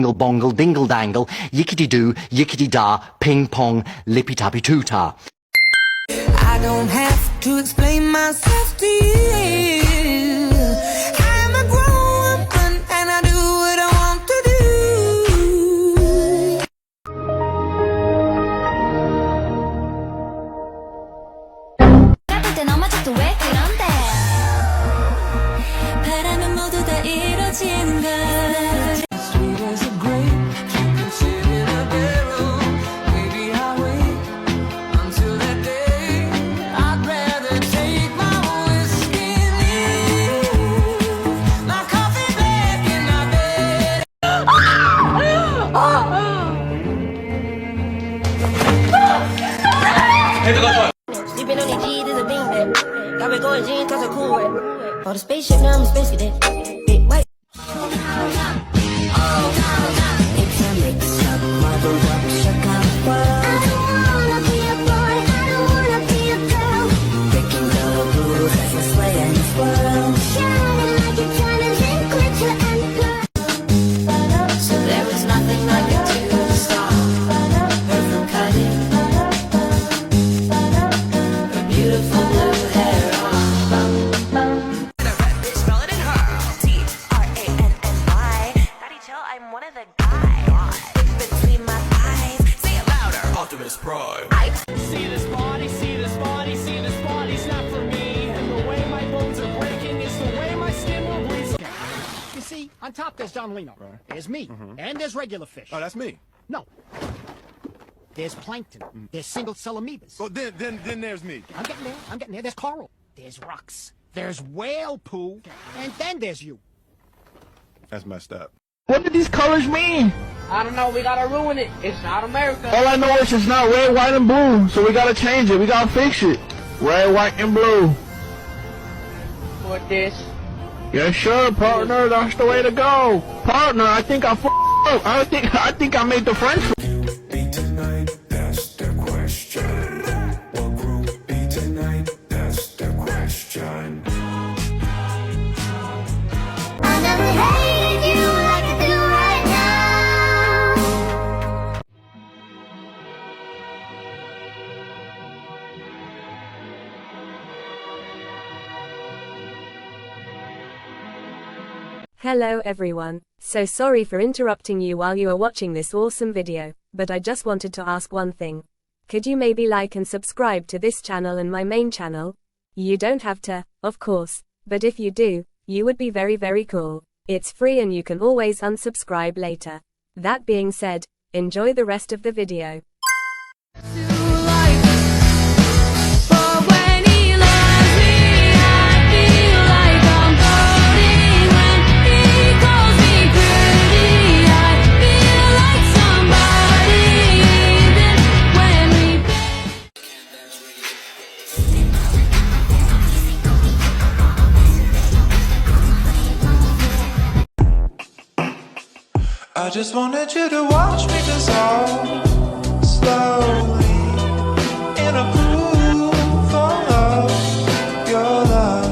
Dingle bongle, dingle dangle, yickety doo, yickety da, ping pong, lippy tappy too-ta. I don't have to explain myself to you. I'm a grown woman and I do what I want to do. 바라면 모두 다 이루어지는 걸. Sweet as a grape, you can sit in a barrel. Maybe I'll wait until that day. I'd rather take my whiskey and leave my coffee back in my bed. Sleeping on these G's is a beanbag. Got me going jeans cause I'm cool with. For the spaceship, now I'm a space cadet. Big white. It's a mix-up, muddled up, shook up world. I don't wanna be a boy, I don't wanna be a girl. Breaking the rules as a sway and a swirl. Shining like a diamond in glitter and pearl. So there was nothing I could do to stop her from cutting her beautiful blue hair off. The red bitch spell it in her. T-R-A-N-N-Y. Daddy chill, I'm one of the guys. Between my eyes, say it louder. Optimus Prime. See this body, see this body, see this body's not for me. And the way my bones are breaking is the way my skin will bleed. You see, on top there's Don Lino. Right. There's me. And there's regular fish. Oh, that's me. No. There's plankton. There's single-cell amoebas. Oh, then there's me. I'm getting there. I'm getting there. There's coral. There's rocks. There's whale poo. And then there's you. That's messed up. What did these colors mean? I don't know, we gotta ruin it. It's not America. All I know is it's not red, white, and blue, so we gotta change it. We gotta fix it. Red, white, and blue. For this. Yes, sure, partner. That's the way to go. Partner, I think I up. I think I made the French. Be tonight, that's the question. What group be tonight? That's the question. I never hated you like I do right now. Hello everyone, so sorry for interrupting you while you are watching this awesome video, but I just wanted to ask one thing. Could you maybe like and subscribe to this channel and my main channel? You don't have to, of course, but if you do, you would be very cool. It's free and you can always unsubscribe later. That being said, enjoy the rest of the video. I just wanted you to watch me dissolve slowly in a groove of your love.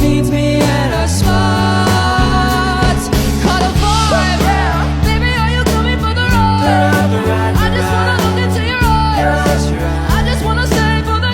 Meets me at a spot. Call a vibe. Baby, are you coming for the ride? I just wanna look into your eyes. I just wanna stay for the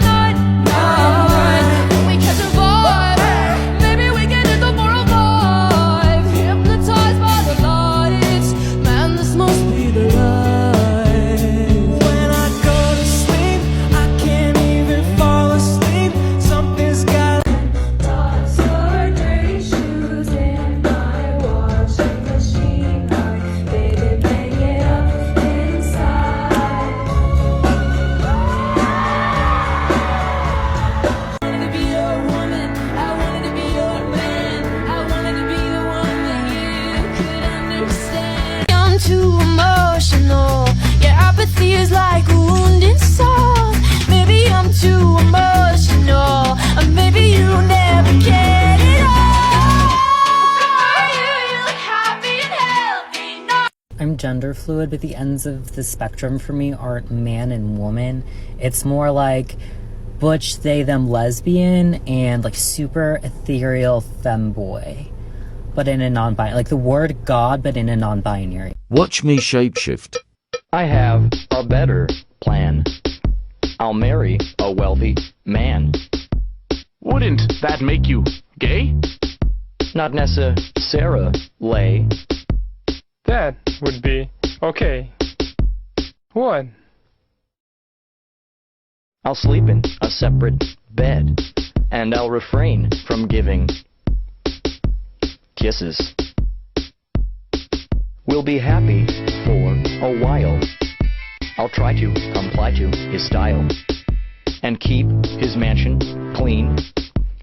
gender fluid, but the ends of the spectrum for me aren't man and woman. It's more like butch, they, them, lesbian, and like super ethereal femboy, but in a non-binary, like the word God, but in a non-binary. Watch me shapeshift. I have a better plan. I'll marry a wealthy man. Wouldn't that make you gay? Not necessarily. That would be okay. What? I'll sleep in a separate bed, and I'll refrain from giving kisses. We'll be happy for a while. I'll try to comply to his style and keep his mansion clean.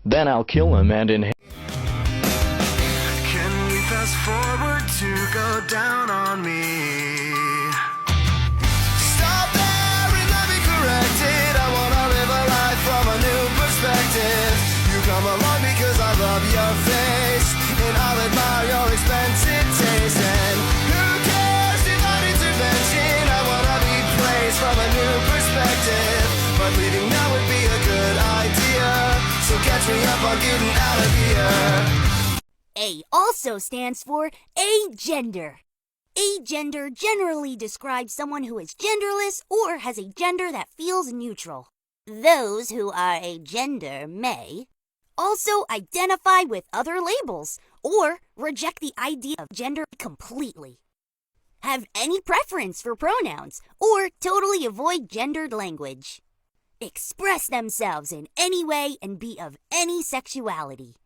Then I'll kill him and inhale. Can we fast forward to go down on me? Stop there and let me correct it. I wanna live a life from a new perspective. You come along because I love your face, and I'll admire your expensive taste. And who cares if not intervention? I wanna be praised from a new perspective, but leaving now would be a good idea. So catch me up on getting out of here. A also stands for agender. Agender generally describes someone who is genderless or has a gender that feels neutral. Those who are agender may also identify with other labels or reject the idea of gender completely, have any preference for pronouns, or totally avoid gendered language, express themselves in any way and be of any sexuality.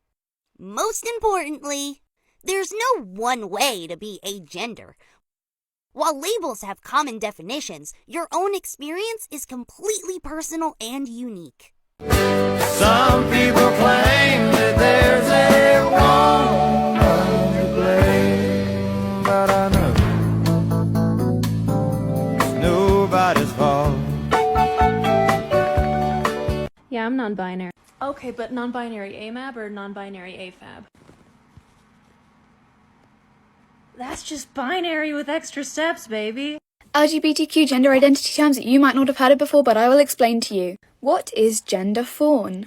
Most importantly, there's no one way to be agender. While labels have common definitions, your own experience is completely personal and unique. Some people claim that there's a woman to blame, but I know it's nobody's fault. Yeah, I'm non-binary. Okay, but non-binary AMAB or non-binary AFAB? That's just binary with extra steps, baby. LGBTQ gender identity terms that you might not have heard of before, but I will explain to you. What is genderfaun?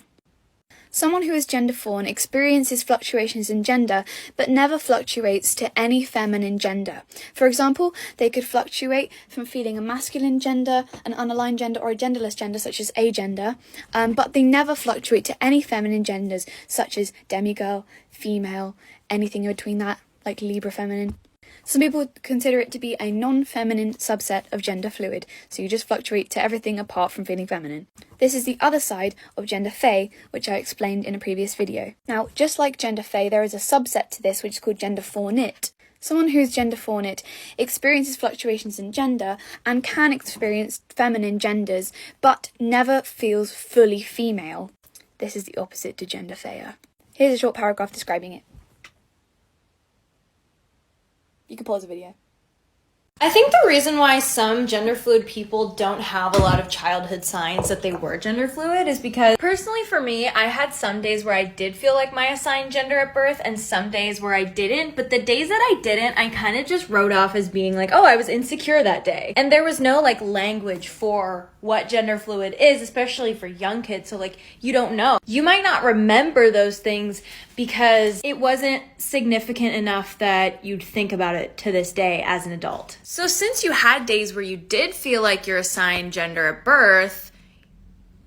Someone who is genderfaun experiences fluctuations in gender, but never fluctuates to any feminine gender. For example, they could fluctuate from feeling a masculine gender, an unaligned gender, or a genderless gender, such as agender, but they never fluctuate to any feminine genders, such as demigirl, female, anything in between that, like Libra feminine. Some people consider it to be a non-feminine subset of gender fluid, so you just fluctuate to everything apart from feeling feminine. This is the other side of genderfae, which I explained in a previous video. Now, just like genderfae, there is a subset to this which is called genderfaunit. Someone who is genderfaunit experiences fluctuations in gender and can experience feminine genders, but never feels fully female. This is the opposite to genderfae. Here's a short paragraph describing it. You can pause the video. I think the reason why some gender fluid people don't have a lot of childhood signs that they were gender fluid is because, personally for me, I had some days where I did feel like my assigned gender at birth and some days where I didn't, but the days that I didn't, I kind of just wrote off as being like, oh, I was insecure that day. And there was no like language for what gender fluid is, especially for young kids, so like you don't know. You might not remember those things because it wasn't significant enough that you'd think about it to this day as an adult. So since you had days where you did feel like you're assigned gender at birth,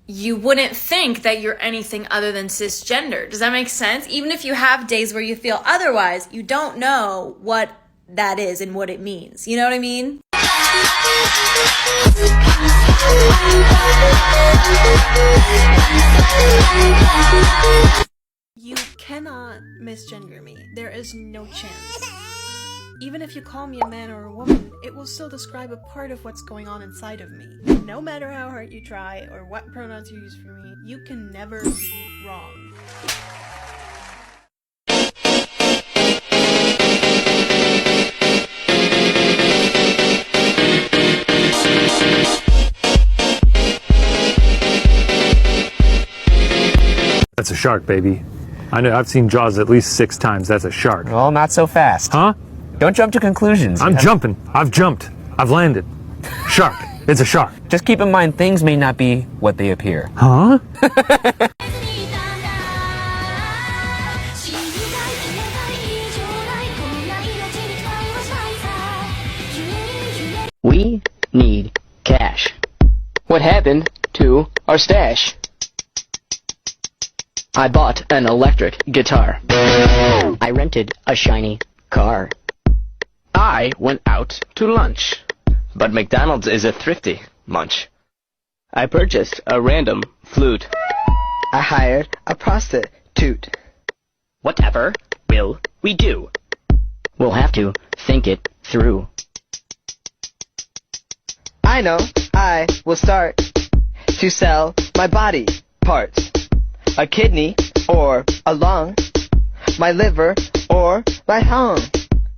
you wouldn't think that you're anything other than cisgender. Does that make sense? Even if you have days where you feel otherwise, you don't know what that is and what it means. You know what I mean? You cannot misgender me. There is no chance. Even if you call me a man or a woman, it will still describe a part of what's going on inside of me. No matter how hard you try or what pronouns you use for me, you can never be wrong. That's a shark, baby. I know, I've seen Jaws at least 6 times. That's a shark. Well, not so fast. Huh? Don't jump to conclusions. I'm jumping. I've jumped. I've landed. Shark. It's a shark. Just keep in mind things may not be what they appear. Huh? We need cash. What happened to our stash? I bought an electric guitar. I rented a shiny car. I went out to lunch. But McDonald's is a thrifty munch. I purchased a random flute. I hired a prostitute. Whatever will we do? We'll have to think it through. I know I will start to sell my body parts. A kidney or a lung, my liver or my tongue.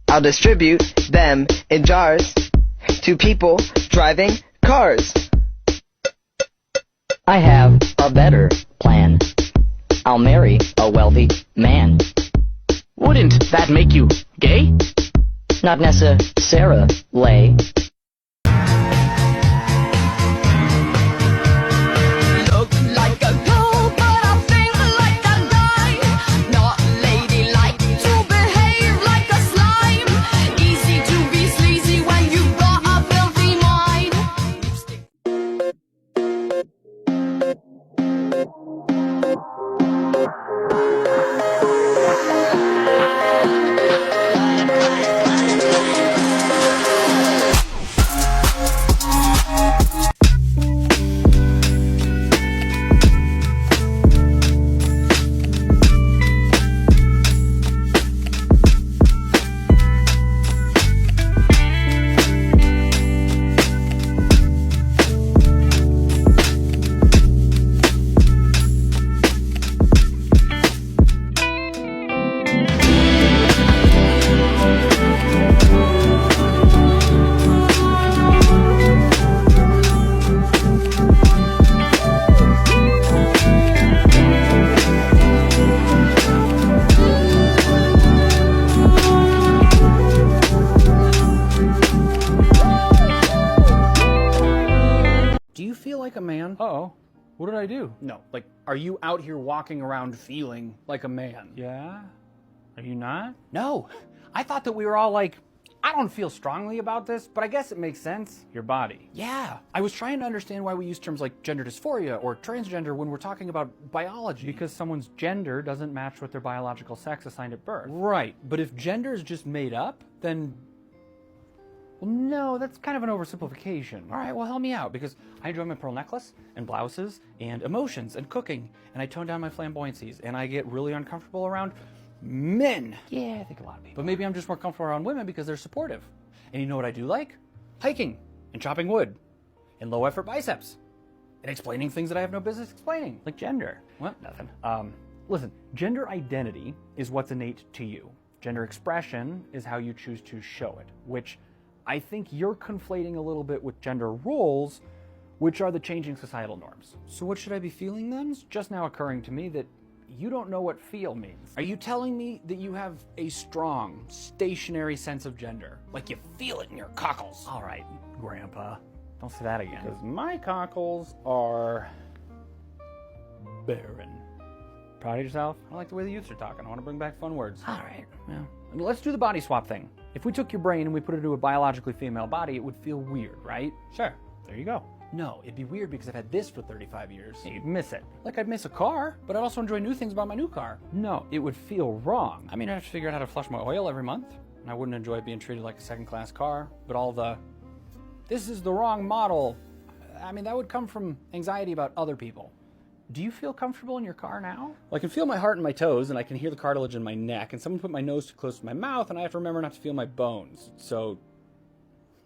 I'll distribute them in jars to people driving cars. I have a better plan. I'll marry a wealthy man. Wouldn't that make you gay? Not necessarily. Like a man? Uh-oh. What did I do? No, like, are you out here walking around feeling like a man? Yeah? Are you not? No. I thought that we were all like, I don't feel strongly about this, but I guess it makes sense. Your body. Yeah. I was trying to understand why we use terms like gender dysphoria or transgender when we're talking about biology. Because someone's gender doesn't match with their biological sex assigned at birth. Right. But if gender is just made up, then... Well, no, that's kind of an oversimplification. All right, well, help me out, because I enjoy my pearl necklace and blouses and emotions and cooking, and I tone down my flamboyancies, and I get really uncomfortable around men. Yeah, I think a lot of people. But maybe I'm just more comfortable around women because they're supportive. And you know what I do like? Hiking and chopping wood and low effort biceps and explaining things that I have no business explaining. Like gender. What? Nothing. Listen, gender identity is what's innate to you. Gender expression is how you choose to show it, which I think you're conflating a little bit with gender roles, which are the changing societal norms. So what should I be feeling then? It's just now occurring to me that you don't know what feel means. Are you telling me that you have a strong, stationary sense of gender? Like you feel it in your cockles? All right, Grandpa. Don't say that again. Because my cockles are barren. Proud of yourself? I like the way the youths are talking. I want to bring back fun words. All right. Yeah. And let's do the body swap thing. If we took your brain and we put it into a biologically female body, it would feel weird, right? Sure. There you go. No, it'd be weird because I've had this for 35 years. Yeah, you'd miss it. Like I'd miss a car, but I'd also enjoy new things about my new car. No, it would feel wrong. I mean, I'd have to figure out how to flush my oil every month, and I wouldn't enjoy being treated like a second-class car, but all the, this is the wrong model, I mean, that would come from anxiety about other people. Do you feel comfortable in your car now? Well, I can feel my heart in my toes, and I can hear the cartilage in my neck, and someone put my nose too close to my mouth, and I have to remember not to feel my bones, so,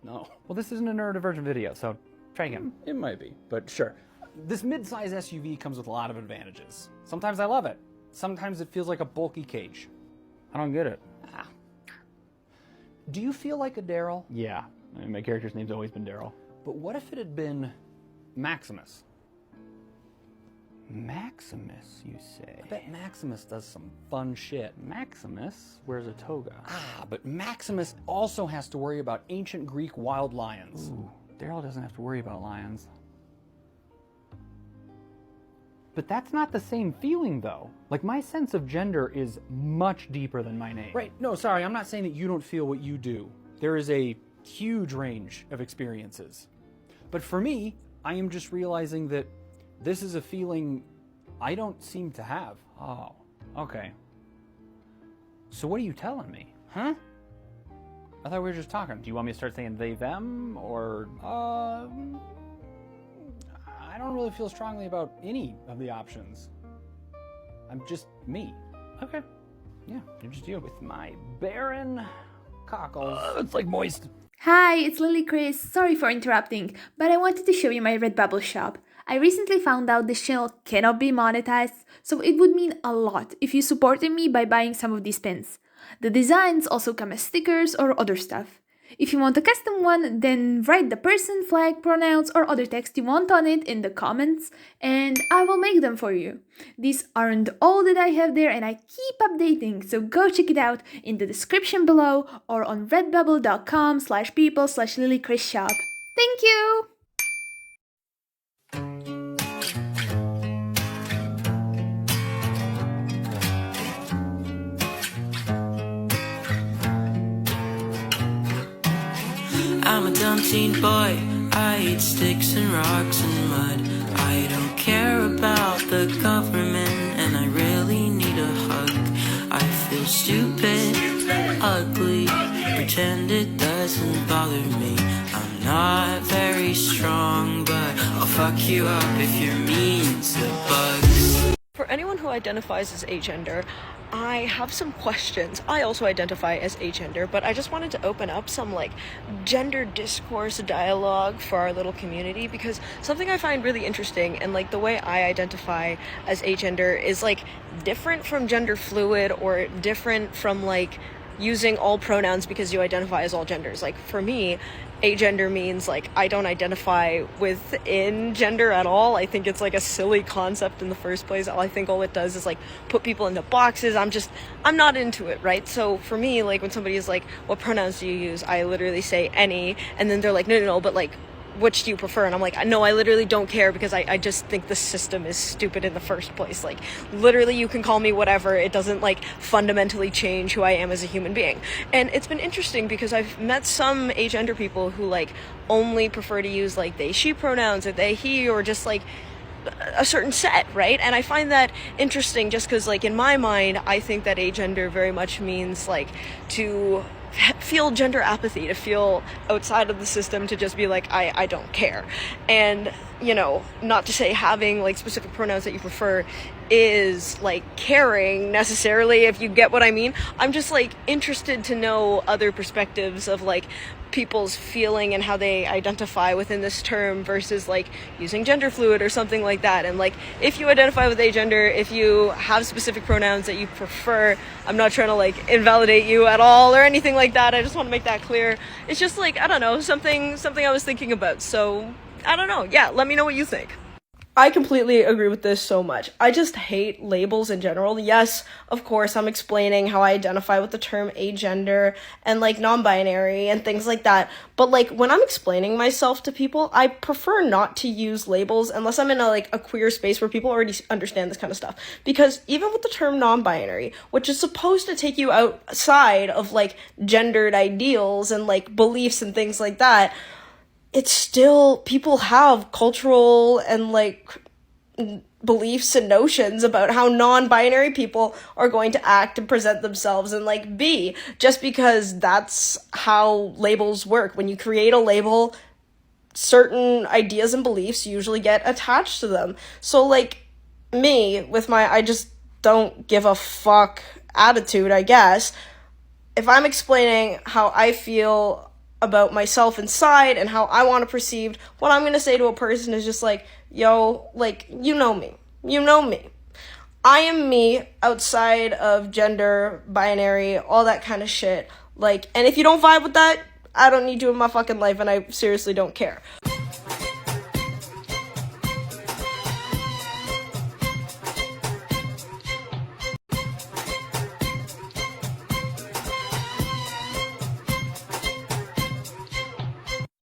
no. Well, this isn't a neurodivergent video, so try again. It might be, but sure. This mid-size SUV comes with a lot of advantages. Sometimes I love it. Sometimes it feels like a bulky cage. I don't get it. Ah. Do you feel like a Daryl? Yeah, I mean, my character's name's always been Daryl. But what if it had been Maximus? Maximus, you say? I bet Maximus does some fun shit. Maximus wears a toga. Ah, but Maximus also has to worry about ancient Greek wild lions. Ooh, Daryl doesn't have to worry about lions. But that's not the same feeling, though. Like, my sense of gender is much deeper than my name. Right, no, sorry, I'm not saying that you don't feel what you do. There is a huge range of experiences. But for me, I am just realizing that this is a feeling I don't seem to have. Oh, okay. So what are you telling me, huh? I thought we were just talking. Do you want me to start saying they, them, or, I don't really feel strongly about any of the options. I'm just me. Okay. Yeah, you're just you. With my barren cockles. It's like moist. Hi, it's Lily Chris. Sorry for interrupting, but I wanted to show you my Redbubble shop. I recently found out this channel cannot be monetized, so it would mean a lot if you supported me by buying some of these pins. The designs also come as stickers or other stuff. If you want a custom one, then write the person, flag, pronouns, or other text you want on it in the comments, and I will make them for you. These aren't all that I have there, and I keep updating, so go check it out in the description below or on redbubble.com/people/lilychrisshop. Thank you! I'm a dumb teen boy, I eat sticks and rocks and mud. I don't care about the government and I really need a hug. I feel stupid, ugly, pretend it doesn't bother me. I'm not very strong, but I'll fuck you up if you're mean to bugs. For anyone who identifies as agender, I have some questions. I also identify as agender, but I just wanted to open up some gender discourse dialogue for our little community, because something I find really interesting, and the way I identify as agender is different from gender fluid, or different from using all pronouns because you identify as all genders. For me, agender means I don't identify within gender at all. I think it's a silly concept in the first place. I think all it does is put people into boxes. I'm not into it, right? So for me, when somebody is what pronouns do you use? I literally say any, and then they're no, but which do you prefer? And I'm no, I literally don't care, because I just think the system is stupid in the first place. Literally you can call me whatever. It doesn't fundamentally change who I am as a human being. And it's been interesting because I've met some agender people who only prefer to use they, she pronouns, or they, he, or just a certain set, right? And I find that interesting just because in my mind, I think that agender very much means to feel gender apathy, to feel outside of the system, to just be I don't care. And not to say having specific pronouns that you prefer is caring necessarily, if you get what I mean. I'm just interested to know other perspectives of people's feeling and how they identify within this term versus using gender fluid or something like that. And if you identify with agender, if you have specific pronouns that you prefer, I'm not trying to invalidate you at all or anything like that. I just want to make that clear. It's just I don't know, something I was thinking about. So I don't know. Yeah, let me know what you think. I completely agree with this so much. I just hate labels in general. Yes, of course, I'm explaining how I identify with the term agender and non-binary and things like that. But when I'm explaining myself to people, I prefer not to use labels unless I'm in a queer space where people already understand this kind of stuff. Because even with the term non-binary, which is supposed to take you outside of gendered ideals and beliefs and things like that, it's still, people have cultural and beliefs and notions about how non-binary people are going to act and present themselves and be, just because that's how labels work. When you create a label, certain ideas and beliefs usually get attached to them. So me, with my I just don't give a fuck attitude, I guess, if I'm explaining how I feel about myself inside and how I want to perceived, what I'm going to say to a person is just yo, you know me. You know me. I am me outside of gender, binary, all that kind of shit. And if you don't vibe with that, I don't need you in my fucking life, and I seriously don't care.